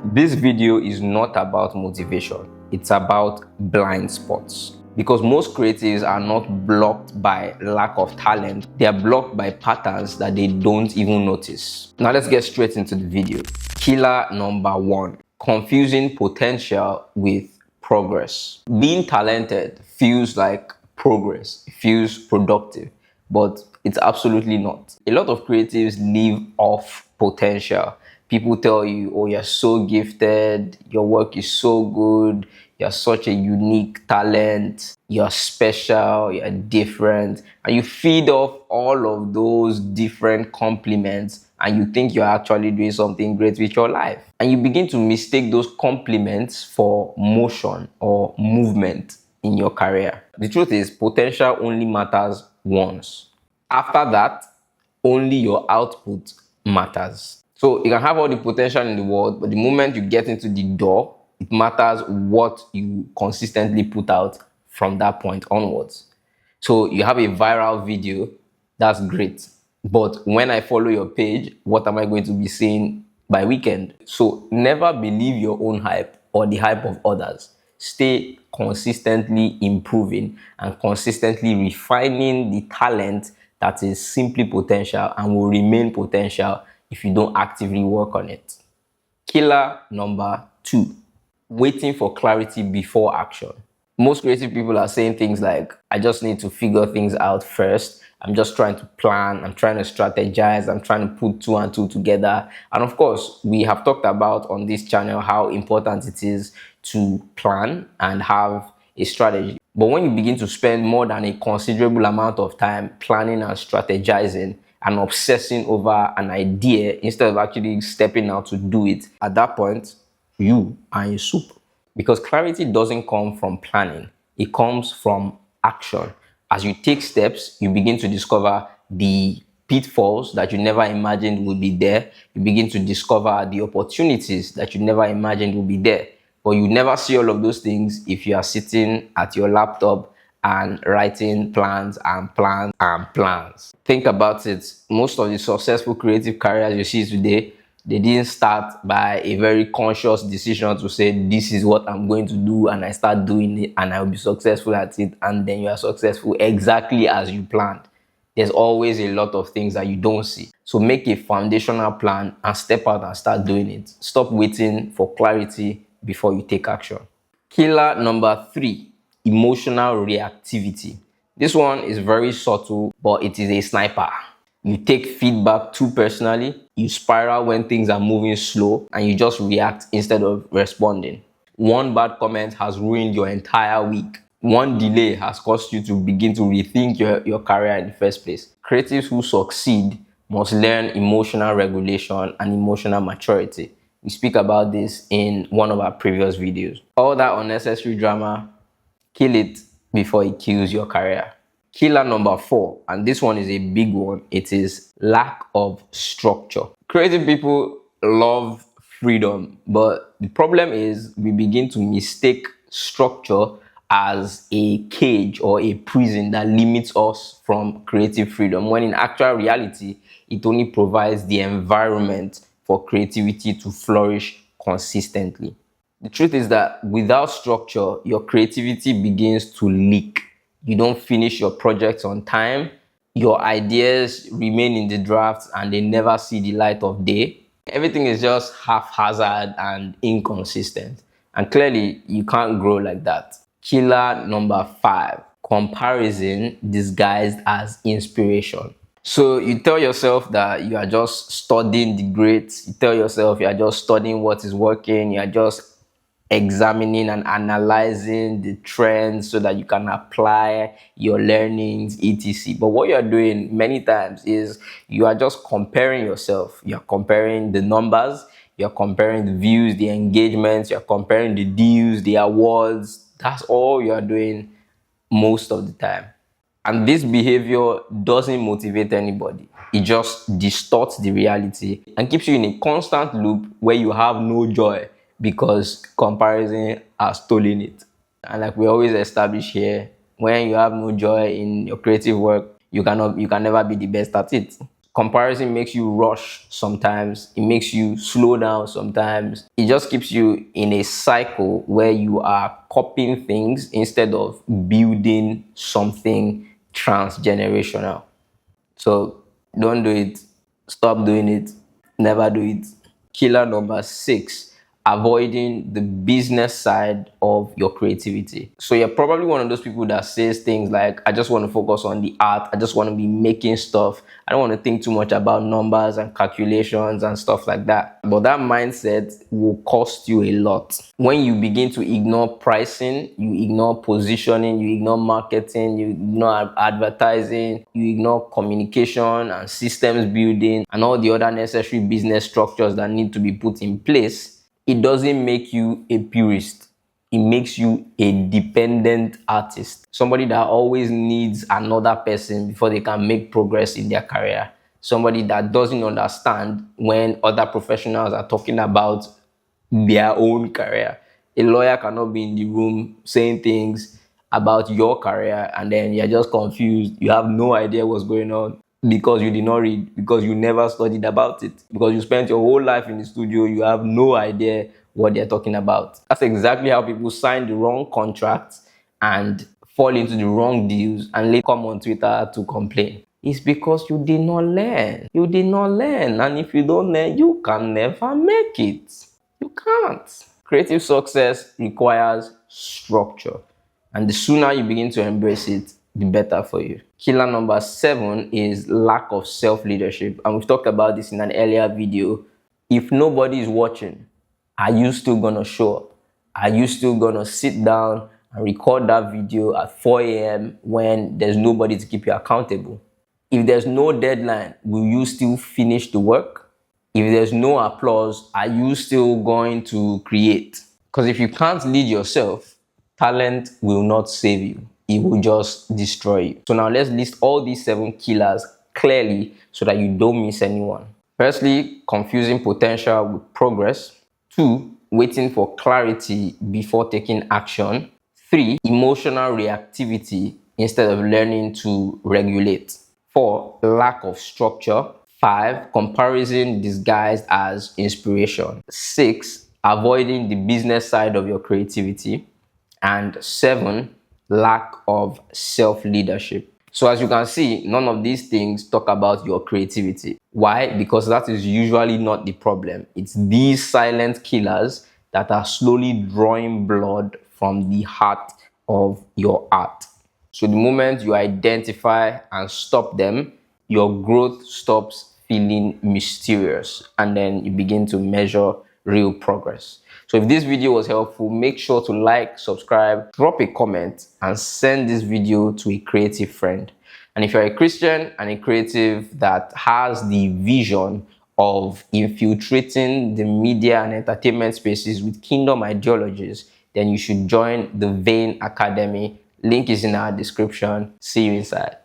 This video is not about motivation, it's about blind spots. Because most creatives are not blocked by lack of talent, they are blocked by patterns that they don't even notice. Now let's get straight into the video. Killer number 1, confusing potential with progress. Being talented feels like progress, it feels productive, but it's absolutely not. A lot of creatives live off potential. People tell you, oh, you're so gifted, your work is so good, you're such a unique talent, you're special, you're different, and you feed off all of those different compliments and you think you're actually doing something great with your life. And you begin to mistake those compliments for motion or movement in your career. The truth is, potential only matters once. After that, only your output matters. So you can have all the potential in the world, but the moment you get into the door, it matters what you consistently put out from that point onwards. So you have a viral video, that's great. But when I follow your page, what am I going to be seeing by weekend? So never believe your own hype or the hype of others. Stay consistently improving and consistently refining the talent that is simply potential and will remain potential if you don't actively work on it. Killer number 2, waiting for clarity before action. Most creative people are saying things like, I just need to figure things out first. I'm just trying to plan. I'm trying to strategize. I'm trying to put 2 and 2 together. And of course, we have talked about on this channel how important it is to plan and have a strategy. But when you begin to spend more than a considerable amount of time planning and strategizing and obsessing over an idea instead of actually stepping out to do it, at that point, you are in soup. Because clarity doesn't come from planning, it comes from action. As you take steps, you begin to discover the pitfalls that you never imagined would be there. You begin to discover the opportunities that you never imagined would be there. But you never see all of those things if you are sitting at your laptop and writing plans and plans and plans. Think about it. Most of the successful creative careers you see today, they didn't start by a very conscious decision to say, this is what I'm going to do, and I start doing it and I'll be successful at it, and then you are successful exactly as you planned. There's always a lot of things that you don't see. So make a foundational plan and step out and start doing it. Stop waiting for clarity before you take action. Killer number 3, emotional reactivity. This one is very subtle, but it is a sniper. You take feedback too personally, you spiral when things are moving slow, and you just react instead of responding. One bad comment has ruined your entire week. One delay has caused you to begin to rethink your career in the first place. Creatives who succeed must learn emotional regulation and emotional maturity. We speak about this in one of our previous videos. All that unnecessary drama, kill it before it kills your career. Killer number 4, and this one is a big one, it is lack of structure. Creative people love freedom, but the problem is we begin to mistake structure as a cage or a prison that limits us from creative freedom, when in actual reality, it only provides the environment for creativity to flourish consistently. The truth is that without structure, your creativity begins to leak. You don't finish your projects on time. Your ideas remain in the drafts and they never see the light of day. Everything is just haphazard and inconsistent. And clearly, you can't grow like that. Killer number 5, comparison disguised as inspiration. So you tell yourself that you are just studying the greats. You tell yourself you are just studying what is working. You are just examining and analyzing the trends so that you can apply your learnings, etc. But what you're doing many times is you are just comparing yourself. You're comparing the numbers, you're comparing the views, the engagements, you're comparing the deals, the awards. That's all you're doing most of the time. And this behavior doesn't motivate anybody. It just distorts the reality and keeps you in a constant loop where you have no joy because comparison has stolen it. And like we always establish here, when you have no joy in your creative work, you can never be the best at it. Comparison makes you rush sometimes, it makes you slow down sometimes. It just keeps you in a cycle where you are copying things instead of building something transgenerational. So don't do it, stop doing it, never do it. Killer number 6, avoiding the business side of your creativity. So you're probably one of those people that says things like, I just want to focus on the art, I just want to be making stuff, I don't want to think too much about numbers and calculations and stuff like that. But that mindset will cost you a lot. When you begin to ignore pricing, you ignore positioning, you ignore marketing, you ignore advertising, you ignore communication and systems building and all the other necessary business structures that need to be put in place, it doesn't make you a purist. It makes you a dependent artist. Somebody that always needs another person before they can make progress in their career. Somebody that doesn't understand when other professionals are talking about their own career. A lawyer cannot be in the room saying things about your career and then you're just confused. You have no idea what's going on because you did not read, because you never studied about it, because you spent your whole life in the studio. You have no idea what they're talking about. That's exactly how people sign the wrong contracts and fall into the wrong deals and later come on Twitter to complain. It's because you did not learn. You did not learn. And if you don't learn, you can never make it. You can't. Creative success requires structure. And the sooner you begin to embrace it, the better for you. Killer number 7 is lack of self-leadership. And we've talked about this in an earlier video. If nobody is watching, are you still gonna show up? Are you still gonna sit down and record that video at 4 a.m. when there's nobody to keep you accountable? If there's no deadline, will you still finish the work? If there's no applause, are you still going to create? Because if you can't lead yourself, talent will not save you. It will just destroy you. So now let's list all these 7 killers clearly so that you don't miss anyone. Firstly, confusing potential with progress. 2, waiting for clarity before taking action. 3, emotional reactivity instead of learning to regulate. 4, lack of structure. 5, comparison disguised as inspiration. 6, avoiding the business side of your creativity. And 7, lack of self-leadership. So as you can see, none of these things talk about your creativity. Why? Because that is usually not the problem. It's these silent killers that are slowly drawing blood from the heart of your art. So the moment you identify and stop them, your growth stops feeling mysterious and then you begin to measure real progress. So if this video was helpful, make sure to like, subscribe, drop a comment, and send this video to a creative friend. And if you're a Christian and a creative that has the vision of infiltrating the media and entertainment spaces with kingdom ideologies, then you should join the Vein Academy. Link is in our description. See you inside.